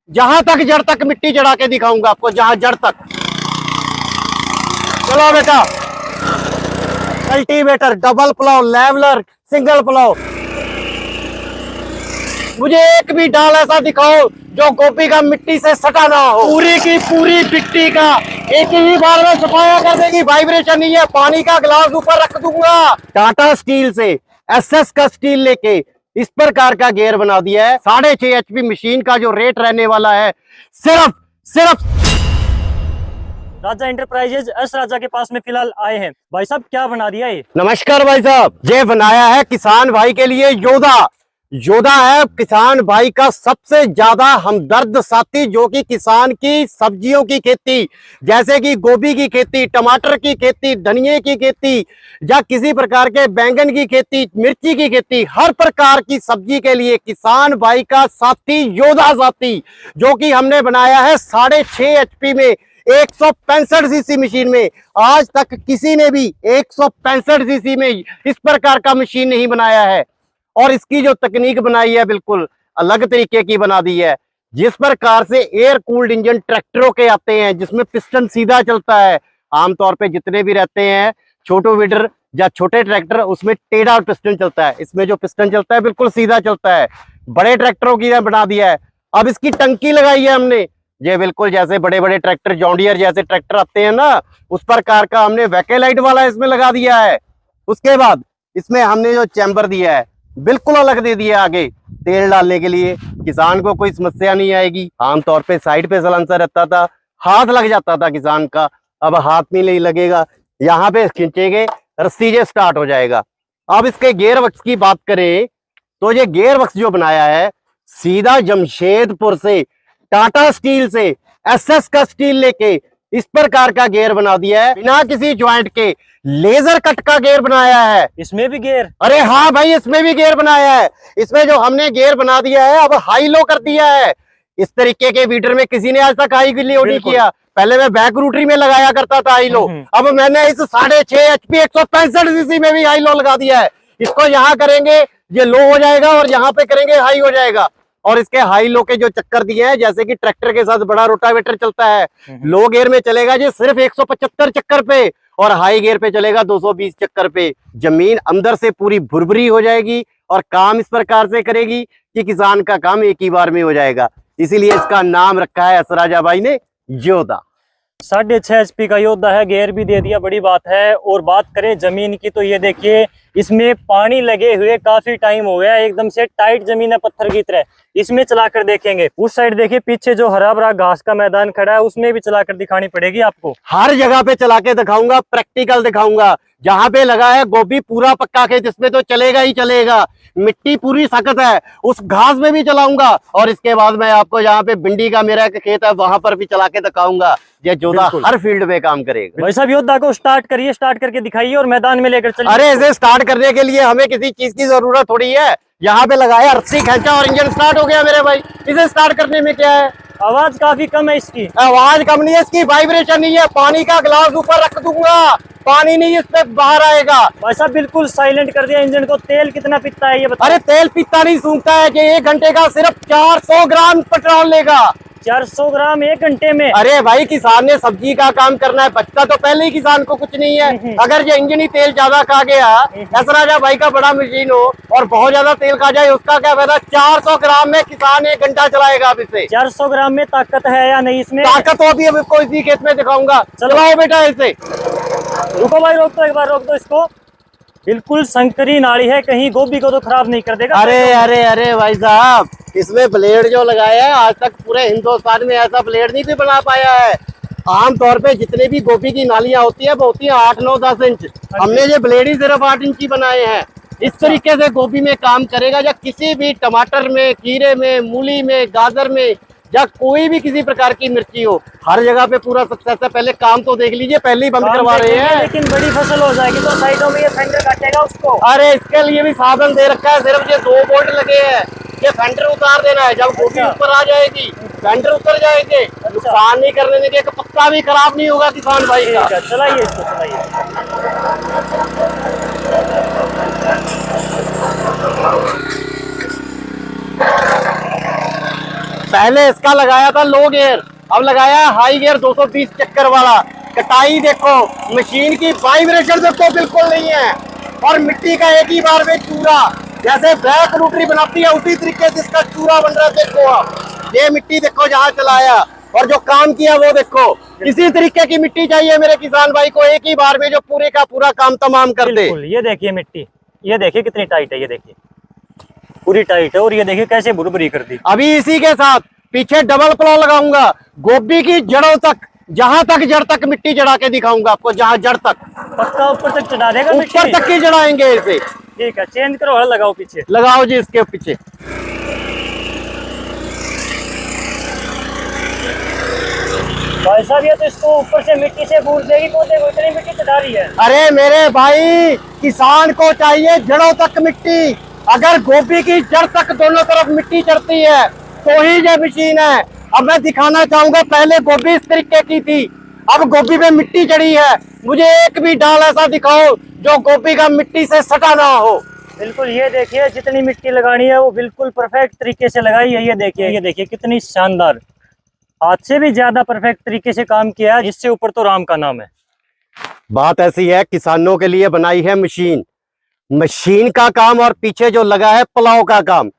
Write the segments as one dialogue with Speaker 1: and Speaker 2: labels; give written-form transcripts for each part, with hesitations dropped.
Speaker 1: जहां तक जड़ तक मिट्टी चढ़ा के दिखाऊंगा आपको, जहां जड़ तक। चलो बेटा, cultivator, double plough, leveller, single plough, मुझे एक भी डाल ऐसा दिखाओ जो गोभी का मिट्टी से सटा ना हो। पूरी की पूरी मिट्टी का एक ही बार में सफाया कर देगी, वाइब्रेशन नहीं है। पानी का गिलास ऊपर रख दूंगा। टाटा स्टील से एसएस का स्टील लेके इस प्रकार का गियर बना दिया है। 6.5 HP मशीन का जो रेट रहने वाला है सिर्फ
Speaker 2: राजा इंटरप्राइजेज एस राजा के पास में फिलहाल आए हैं। भाई साहब क्या बना दिया ये?
Speaker 1: नमस्कार भाई साहब, ये बनाया है किसान भाई के लिए योदा। योदा है किसान भाई का सबसे ज्यादा हमदर्द साथी, जो कि किसान की सब्जियों की खेती जैसे कि गोभी की खेती, टमाटर की खेती, धनिये की खेती या किसी प्रकार के बैंगन की खेती, मिर्ची की खेती, हर प्रकार की सब्जी के लिए किसान भाई का साथी योदा साथी, जो कि हमने बनाया है 6.5 HP में 165 सीसी मशीन में। आज तक किसी ने भी 165 सीसी में इस प्रकार का मशीन नहीं बनाया है। और इसकी जो तकनीक बनाई है बिल्कुल अलग तरीके की बना दी है। जिस प्रकार से एयर कूल्ड इंजन ट्रैक्टरों के आते हैं जिसमें पिस्टन सीधा चलता है, आमतौर पे जितने भी रहते हैं छोटो वीडर या छोटे ट्रैक्टर, उसमें टेढ़ा पिस्टन चलता है। इसमें जो पिस्टन चलता है बिल्कुल सीधा चलता है। बड़े ट्रैक्टरों की बना दिया है। अब इसकी टंकी लगाई है हमने, ये बिल्कुल जैसे बड़े बड़े ट्रैक्टर, जॉन डियर जैसे ट्रैक्टर आते हैं ना, उस प्रकार का हमने वैकेलाइट वाला इसमें लगा दिया है। उसके बाद इसमें हमने जो चैम्बर दिया है बिल्कुल अलग दे दिया आगे तेल डालने के लिए। किसान को कोई समस्या नहीं आएगी। आमतौर पे साइड पे सलांसर रहता था, हाथ लग जाता था किसान का, अब हाथ में नहीं लगेगा। यहाँ पे खींचेंगे, रस्सी से स्टार्ट हो जाएगा। अब इसके गियर बक्स की बात करें तो ये गियर बक्स जो बनाया है सीधा जमशेदपुर से टाटा स्टील से एसएस का स्टील लेके इस प्रकार का गियर बना दिया है, बिना किसी ज्वाइंट के लेजर कट का गियर बनाया है।
Speaker 2: इसमें भी गियर?
Speaker 1: अरे हाँ भाई, इसमें भी गियर बनाया है। इसमें जो हमने गियर बना दिया है अब हाई लो कर दिया है। इस तरीके के वीडर में किसी ने आज तक हाई लो नहीं किया। पहले मैं बैक रूटरी में लगाया करता था हाई लो, अब मैंने इस 6.5 HP 165 सीसी में भी हाई लो लगा दिया है। इसको यहाँ करेंगे ये लो हो जाएगा और यहाँ पे करेंगे हाई हो जाएगा। और इसके हाई लो के जो चक्कर दिए हैं, जैसे कि ट्रैक्टर के साथ बड़ा रोटावेटर चलता है, लो गियर में चलेगा ये सिर्फ 175 चक्कर पे और हाई गियर पे चलेगा 220 चक्कर पे। जमीन अंदर से पूरी भुरभुरी हो जाएगी और काम इस प्रकार से करेगी कि किसान का काम एक ही बार में हो जाएगा। इसीलिए इसका नाम रखा है असराजा भाई ने योदा।
Speaker 2: 6.5 HP का योद्धा है, गियर भी दे दिया, बड़ी बात है। और बात करें जमीन की तो ये देखिए इसमें पानी लगे हुए काफी टाइम हो गया, एकदम से टाइट जमीन है पत्थर की तरह। इसमें चलाकर देखेंगे। उस साइड देखिए पीछे जो हरा भरा घास का मैदान खड़ा है उसमें भी चलाकर दिखानी पड़ेगी आपको।
Speaker 1: हर जगह पे चला के दिखाऊंगा, प्रैक्टिकल दिखाऊंगा। जहां पे लगा है गोभी पूरा पक्का खेत, इसमें तो चलेगा ही चलेगा। मिट्टी पूरी सख्त है, उस घास में भी चलाऊंगा। और इसके बाद मैं आपको जहाँ पे भिंडी का मेरा खेत है वहां पर भी चला के दिखाऊंगा। ये योद्धा हर फील्ड में काम करेगा।
Speaker 2: भाई साहब योद्धा को स्टार्ट करिए, स्टार्ट करके दिखाइए और मैदान में लेकर चलिए।
Speaker 1: अरे इसे स्टार्ट करने के लिए हमें किसी चीज की जरूरत थोड़ी है। यहाँ पे लगाया, रस्सी खींचा और इंजन स्टार्ट हो गया मेरे भाई। इसे स्टार्ट करने में क्या है?
Speaker 2: आवाज काफी कम है इसकी।
Speaker 1: आवाज कम नहीं है, इसकी वाइब्रेशन नहीं है। पानी का गिलास ऊपर रख दूंगा, पानी नहीं इस पे बाहर आएगा।
Speaker 2: भाई साहब बिल्कुल साइलेंट कर दिया इंजन को। तेल कितना पीता है ये बताओ?
Speaker 1: अरे तेल पीता नहीं, सूंघता है कि 1 घंटे का सिर्फ 400 ग्राम पेट्रोल लेगा।
Speaker 2: 400 ग्राम 1 घंटे में?
Speaker 1: अरे भाई किसान ने सब्जी का काम करना है, बचता तो पहले ही किसान को कुछ नहीं है। अगर ये इंजन ही तेल ज्यादा खा गया, असराजा भाई का बड़ा मशीन हो और बहुत ज्यादा तेल खा जाए, उसका क्या फायदा? 400 ग्राम में किसान 1 घंटा चलाएगा। अब इसे
Speaker 2: 400 ग्राम में ताकत है या नहीं इसमें?
Speaker 1: ताकत हो भी, अब इसको इसी खेत में दिखाऊंगा। चलाओ बेटा इसे।
Speaker 2: रुको भाई, रोक दो, एक बार रोक दो इसको। बिल्कुल संकरी नाड़ी है, कहीं गोभी को तो खराब नहीं कर देगा।
Speaker 1: अरे अरे अरे भाई साहब, इसमें ब्लेड जो लगाया है आज तक पूरे हिंदुस्तान में ऐसा ब्लेड नहीं कोई बना पाया है। आमतौर पे जितने भी गोभी की नालियां होती है वो होती है 8, 9, 10 इंच। हमने ये ब्लेड ही सिर्फ 8 इंच की बनाए हैं। इस तरीके से गोभी में काम करेगा या किसी भी टमाटर में, खीरे में, मूली में, गाजर में या कोई भी किसी प्रकार की मिर्ची हो, हर जगह पे पूरा सक्सेस है। पहले काम तो देख लीजिए, पहले ही बंद करवा रहे हैं।
Speaker 2: लेकिन बड़ी फसल हो जाएगी तो साइडों में ये फेंडर काटेगा उसको।
Speaker 1: अरे इसके लिए भी साधन दे रखा है, सिर्फ ये 2 बोल्ट लगे हैं। ये फेंडर उतार देना है, जब गोभी ऊपर आ जाएगी फेंडर उतर जाएंगे। नुकसान नहीं करने देंगे, एक पत्ता भी खराब नहीं होगा किसान भाई का।
Speaker 2: चलाइए इसको, चलाइए।
Speaker 1: पहले इसका लगाया था लो गियर, अब लगाया है हाई गियर 220 चक्कर वाला। कटाई देखो, मशीन की वाइब्रेशन देखो बिल्कुल नहीं है, और मिट्टी का एक ही बार में चूरा, जैसे बैक रोटरी बनाती है उसी तरीके से इसका चूरा बन रहा है। देखो आप ये मिट्टी देखो जहाँ चलाया और जो काम किया वो देखो। इसी तरीके की मिट्टी चाहिए मेरे किसान भाई को, एक ही बार में जो पूरे का पूरा काम तमाम कर दे।
Speaker 2: ये देखिए मिट्टी, ये देखिए कितनी टाइट है, ये देखिए पूरी टाइट है, और ये देखिए कैसे भुरभुरी कर दी।
Speaker 1: अभी इसी के साथ पीछे डबल प्लाव लगाऊंगा, गोभी की जड़ों तक, जहां तक जड़ तक मिट्टी चढ़ा के दिखाऊंगा आपको, जहां जड़ तक।
Speaker 2: पक्का ऊपर तक चढ़ा देगा,
Speaker 1: ऊपर तक ही चढ़ाएंगे इसे।
Speaker 2: ठीक है, चेंज करो, हल लगाओ पीछे,
Speaker 1: लगाओ जी इसके पीछे।
Speaker 2: भाई साहब ये तो इसको ऊपर से मिट्टी से बूझ देगी, पौधे को इतनी मिट्टी चढ़ा रही है।
Speaker 1: अरे मेरे भाई, किसान को चाहिए जड़ों तक मिट्टी। अगर गोभी की जड़ तक दोनों तरफ मिट्टी चढ़ती है तो ही ये मशीन है। अब मैं दिखाना चाहूंगा, पहले गोभी इस तरीके की थी, अब गोभी में मिट्टी चढ़ी है। मुझे एक भी डाल ऐसा दिखाओ जो गोभी का मिट्टी से सटा ना हो।
Speaker 2: बिल्कुल, ये देखिए जितनी मिट्टी लगानी है वो बिल्कुल परफेक्ट तरीके से लगाई है। ये देखिए कितनी शानदार, हाथ से भी ज्यादा परफेक्ट तरीके से काम किया है, इससे ऊपर तो राम का नाम है।
Speaker 1: बात ऐसी है, किसानों के लिए बनाई है मशीन, मशीन का काम और पीछे जो लगा है प्लाव का काम।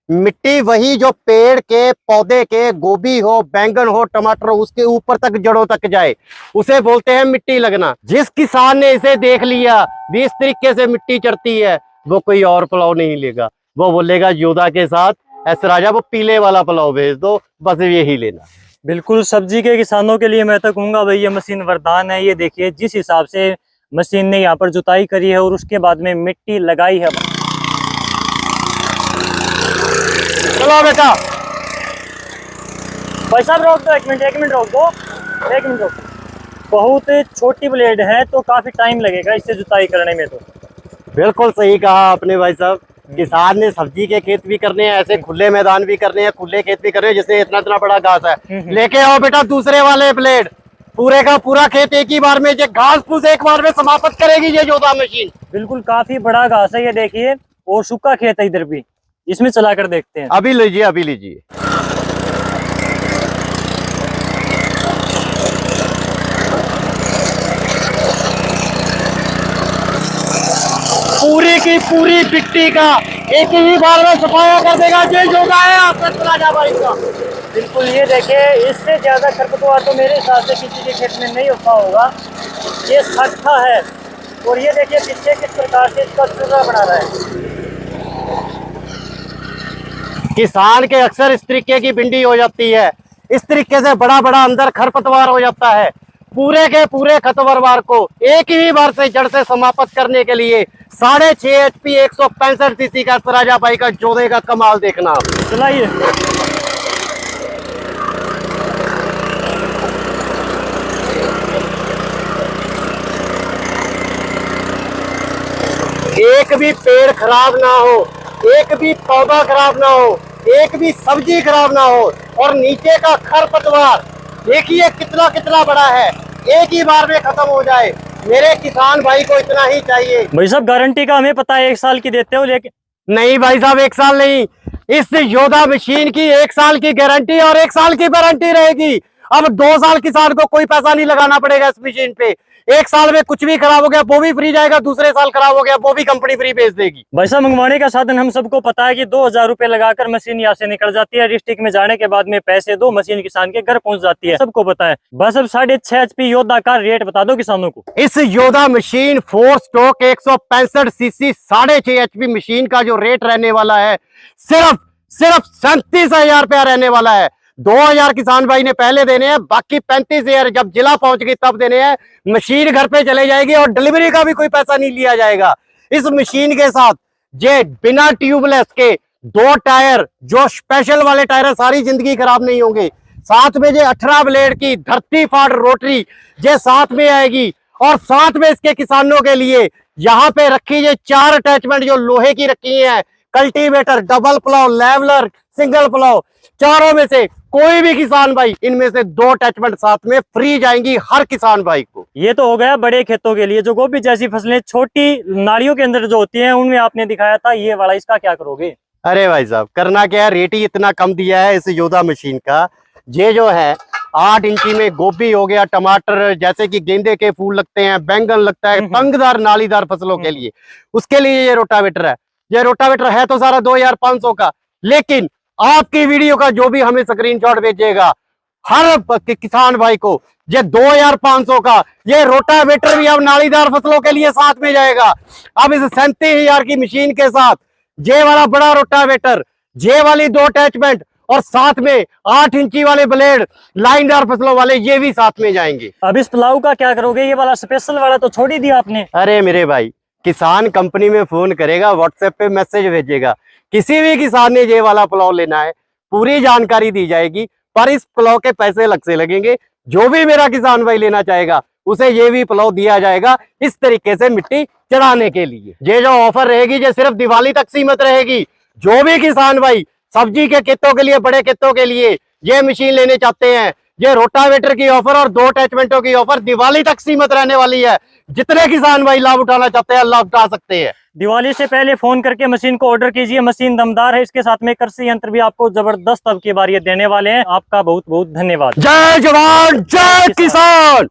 Speaker 1: मिट्टी वही जो पेड़ के पौधे के, गोभी हो, बैंगन हो, टमाटर हो, उसके ऊपर तक जड़ों तक जाए, उसे बोलते हैं मिट्टी लगना। जिस किसान ने इसे देख लिया भी इस तरीके से मिट्टी चढ़ती है, वो कोई और प्लाव नहीं लेगा, वो बोलेगा योदा के साथ एस राजा वो पीले वाला प्लाव भेज दो, बस यही लेना।
Speaker 2: बिल्कुल, सब्जी के किसानों के लिए मैं तो कहूंगा भाई ये मशीन वरदान है। ये देखिए जिस हिसाब से मशीन ने यहाँ पर जुताई करी है और उसके बाद में मिट्टी लगाई है।
Speaker 1: चलो बेटा,
Speaker 2: भाई साहब रोक दो, एक मिनट रोक दो, एक मिनट रोक। बहुत छोटी ब्लेड है तो काफी टाइम लगेगा इससे जुताई करने में। तो
Speaker 1: बिल्कुल सही कहा आपने भाई साहब। किसान ने सब्जी के खेत भी करने हैं, ऐसे खुले मैदान भी करने हैं, खुले खेत भी करने हैं, जैसे इतना इतना बड़ा घास है। लेके आओ बेटा दूसरे वाले ब्लेड, पूरे का पूरा खेत एक ही बार में, ये घास फूस एक बार में समाप्त करेगी ये जोता मशीन।
Speaker 2: बिल्कुल, काफी बड़ा घास है ये देखिए, और सूखा खेत है इधर भी, इसमें चला कर देखते हैं।
Speaker 1: अभी लीजिए, अभी लीजिए। पूरी की पूरी मिट्टी का एक ही बार में सफाया कर देगा, ये योगा है आपका राजा भाई का।
Speaker 2: बिल्कुल, ये देखिए इससे ज्यादा खरपतवार तो मेरे हिसाब से किसी के खेत में नहीं होता होगा। ये सख्ता है, और ये देखिए पीछे किस प्रकार से इसका चूल्हा बना रहा है।
Speaker 1: किसान के अक्सर इस तरीके की भिंडी हो जाती है, इस तरीके से बड़ा बड़ा अंदर खरपतवार हो जाता है। पूरे के पूरे खरपतवार को एक ही बार से जड़ से समाप्त करने के लिए 6.5 HP 165 सीसी का राजा भाई का जोधे का कमाल देखना आप।
Speaker 2: चलाइए।
Speaker 1: एक भी पेड़ खराब ना हो, एक भी पौधा खराब ना हो, एक भी सब्जी खराब ना हो, और नीचे का खरपतवार देखिए कितना कितना बड़ा है, एक ही बार में खत्म हो जाए। मेरे किसान भाई को इतना ही चाहिए।
Speaker 2: भाई साहब गारंटी का हमें पता है 1 साल की देते हो, लेकिन
Speaker 1: नहीं भाई साहब 1 साल नहीं, इस योदा मशीन की 1 साल की गारंटी और 1 साल की वारंटी रहेगी। अब 2 साल किसान को कोई पैसा नहीं लगाना पड़ेगा इस मशीन पे। 1 साल में कुछ भी खराब हो गया वो भी फ्री जाएगा, दूसरे साल खराब हो गया वो भी कंपनी फ्री भेज देगी।
Speaker 2: भाई साहब मंगवाने का साधन हम सबको पता है कि 2000 रुपए लगाकर मशीन यहाँ से निकल जाती है, डिस्ट्रिक्ट में जाने के बाद में पैसे दो, मशीन किसान के घर पहुंच जाती है, सबको पता है। बस अब 6.5 HP योद्धा का रेट बता दो किसानों को।
Speaker 1: इस Yoda machine 4 stroke 165 CC 6.5 HP machine का जो रेट रहने वाला है सिर्फ 37,000 रुपया रहने वाला है। 2,000 किसान भाई ने पहले देने हैं, बाकी 35,000 जब जिला पहुंच गई तब देने हैं। मशीन घर पे चले जाएगी और डिलीवरी का भी कोई पैसा नहीं लिया जाएगा। इस मशीन के साथ ये बिना ट्यूबलेस के 2 टायर, जो स्पेशल वाले टायर है, सारी जिंदगी खराब नहीं होंगे। साथ में ये 18 ब्लेड की धरती फाड़ रोटरी ये साथ में आएगी, और साथ में इसके किसानों के लिए यहाँ पे रखी ये 4 अटैचमेंट जो लोहे की रखी है, cultivator, double plough, leveller, single plough, चारों में से कोई भी किसान भाई इनमें से 2 अटैचमेंट साथ में फ्री जाएंगी हर किसान भाई को।
Speaker 2: ये तो हो गया बड़े खेतों के लिए। जो गोभी जैसी फसलें छोटी नालियों के अंदर जो होती हैं उनमें आपने दिखाया था ये वाला, इसका क्या करोगे?
Speaker 1: अरे भाई साहब करना क्या है, रेट ही इतना कम दिया है इस योदा मशीन का। ये जो है 8 इंची में गोभी हो गया, टमाटर, जैसे कि गेंदे के फूल लगते हैं, बैंगन लगता है, तंगदार नालीदार फसलों के लिए, उसके लिए ये रोटावेटर है। ये रोटावेटर है तो सारा 2500 का, लेकिन आपकी वीडियो का जो भी हमें स्क्रीनशॉट भेजेगा, हर किसान भाई को ये 2500 का ये रोटावेटर भी अब नालीदार फसलों के लिए साथ में जाएगा। अब इस 37,000 की मशीन के साथ ये वाला बड़ा रोटावेटर, ये वाली 2 अटैचमेंट और साथ में 8 इंची वाले ब्लेड लाइनदार फसलों वाले, ये भी साथ में जाएंगे।
Speaker 2: अब इस प्लाऊ का क्या करोगे? ये वाला स्पेशल वाला तो छोड़ ही दिया आपने।
Speaker 1: अरे मेरे भाई, किसान कंपनी में फोन करेगा, व्हाट्सएप पे मैसेज भेजेगा, किसी भी किसान ने ये वाला प्लाव लेना है, पूरी जानकारी दी जाएगी, पर इस प्लाव के पैसे अलग से लगेंगे। जो भी मेरा किसान भाई लेना चाहेगा उसे ये भी प्लाव दिया जाएगा इस तरीके से मिट्टी चढ़ाने के लिए। ये जो ऑफर रहेगी ये सिर्फ दिवाली तक सीमित रहेगी। जो भी किसान भाई सब्जी के खेतों के लिए, बड़े खेतों के लिए ये मशीन लेने चाहते हैं, ये रोटावेटर की ऑफर और 2 अटैचमेंटों की ऑफर दिवाली तक सीमित रहने वाली है। जितने किसान भाई लाभ उठाना चाहते हैं लाभ उठा सकते हैं।
Speaker 2: दिवाली से पहले फोन करके मशीन को ऑर्डर कीजिए। मशीन दमदार है, इसके साथ में कृषि यंत्र भी आपको जबरदस्त अब की बार ये देने वाले हैं। आपका बहुत बहुत धन्यवाद।
Speaker 1: जय जवान जय किसान।